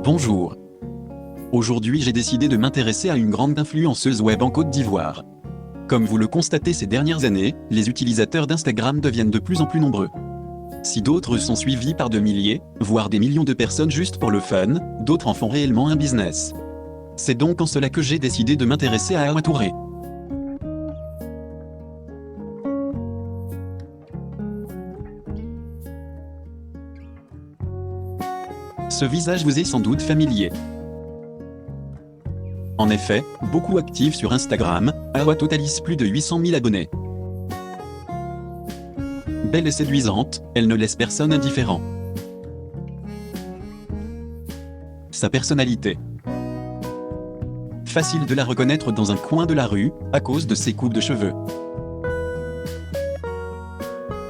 Bonjour. Aujourd'hui j'ai décidé de m'intéresser à une grande influenceuse web en Côte d'Ivoire. Comme vous le constatez ces dernières années, les utilisateurs d'Instagram deviennent de plus en plus nombreux. Si d'autres sont suivis par de milliers, voire des millions de personnes juste pour le fun, d'autres en font réellement un business. C'est donc en cela que j'ai décidé de m'intéresser à Hawa Touré. Ce visage vous est sans doute familier. En effet, beaucoup active sur Instagram, Hawa totalise plus de 800 000 abonnés. Belle et séduisante, elle ne laisse personne indifférent. Sa personnalité. Facile de la reconnaître dans un coin de la rue, à cause de ses coupes de cheveux.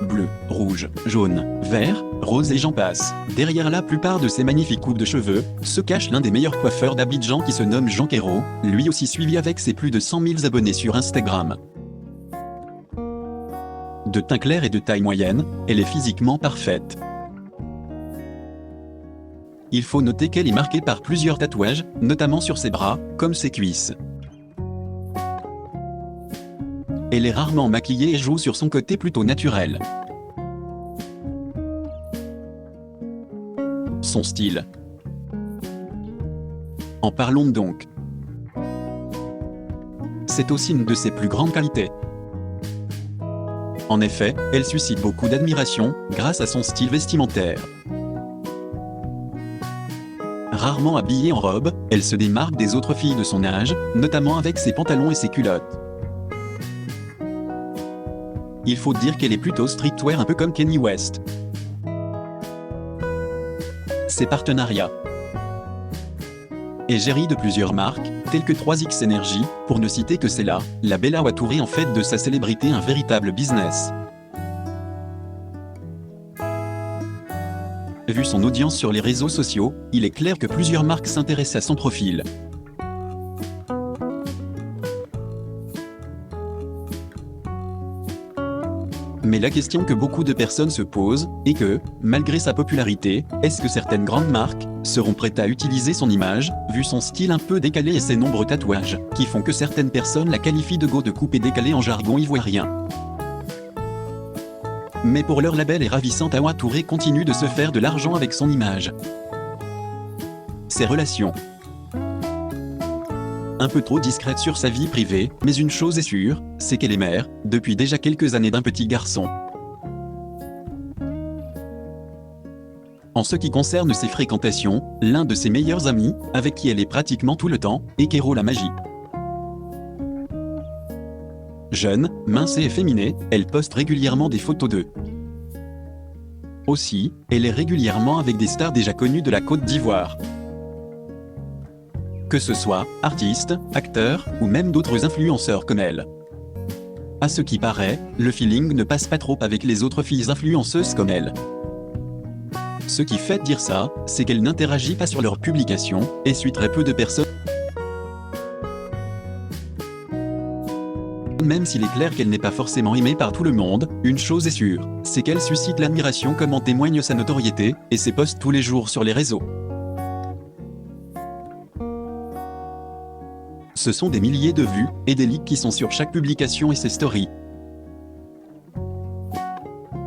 Bleu, rouge, jaune, vert, rose et j'en passe. Derrière la plupart de ces magnifiques coupes de cheveux, se cache l'un des meilleurs coiffeurs d'Abidjan qui se nomme Jean Quérault, lui aussi suivi avec ses plus de 100 000 abonnés sur Instagram. De teint clair et de taille moyenne, elle est physiquement parfaite. Il faut noter qu'elle est marquée par plusieurs tatouages, notamment sur ses bras, comme ses cuisses. Elle est rarement maquillée et joue sur son côté plutôt naturel. Son style. En parlons donc. C'est aussi une de ses plus grandes qualités. En effet, elle suscite beaucoup d'admiration grâce à son style vestimentaire. Rarement habillée en robe, elle se démarque des autres filles de son âge, notamment avec ses pantalons et ses culottes. Il faut dire qu'elle est plutôt streetwear un peu comme Kanye West. Ses partenariats. Et gérie de plusieurs marques, telles que 3X Energy, pour ne citer que celle-là, la belle Hawa Touré en fait de sa célébrité un véritable business. Vu son audience sur les réseaux sociaux, il est clair que plusieurs marques s'intéressent à son profil. Mais la question que beaucoup de personnes se posent est que, malgré sa popularité, est-ce que certaines grandes marques seront prêtes à utiliser son image, vu son style un peu décalé et ses nombreux tatouages, qui font que certaines personnes la qualifient de go de coupé décalé en jargon ivoirien. Mais pour leur label et ravissante Hawa Touré continue de se faire de l'argent avec son image. Ses relations. Un peu trop discrète sur sa vie privée, mais une chose est sûre, c'est qu'elle est mère, depuis déjà quelques années d'un petit garçon. En ce qui concerne ses fréquentations, l'un de ses meilleurs amis, avec qui elle est pratiquement tout le temps, est Kéro la Magie. Jeune, mince et efféminée, elle poste régulièrement des photos d'eux. Aussi, elle est régulièrement avec des stars déjà connues de la Côte d'Ivoire. Que ce soit artistes, acteurs, ou même d'autres influenceurs comme elle. À ce qui paraît, le feeling ne passe pas trop avec les autres filles influenceuses comme elle. Ce qui fait dire ça, c'est qu'elle n'interagit pas sur leurs publications, et suit très peu de personnes. Même s'il est clair qu'elle n'est pas forcément aimée par tout le monde, une chose est sûre, c'est qu'elle suscite l'admiration comme en témoigne sa notoriété, et ses posts tous les jours sur les réseaux. Ce sont des milliers de vues, et des likes qui sont sur chaque publication et ses stories.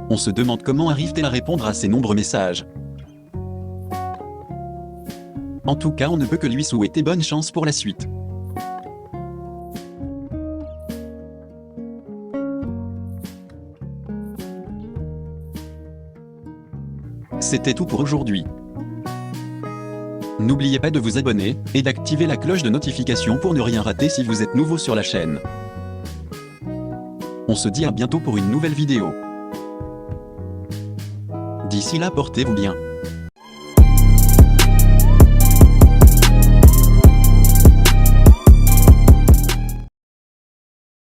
On se demande comment arrive-t-elle à répondre à ces nombreux messages. En tout cas, on ne peut que lui souhaiter bonne chance pour la suite. C'était tout pour aujourd'hui. N'oubliez pas de vous abonner et d'activer la cloche de notification pour ne rien rater si vous êtes nouveau sur la chaîne. On se dit à bientôt pour une nouvelle vidéo. D'ici là, portez-vous bien.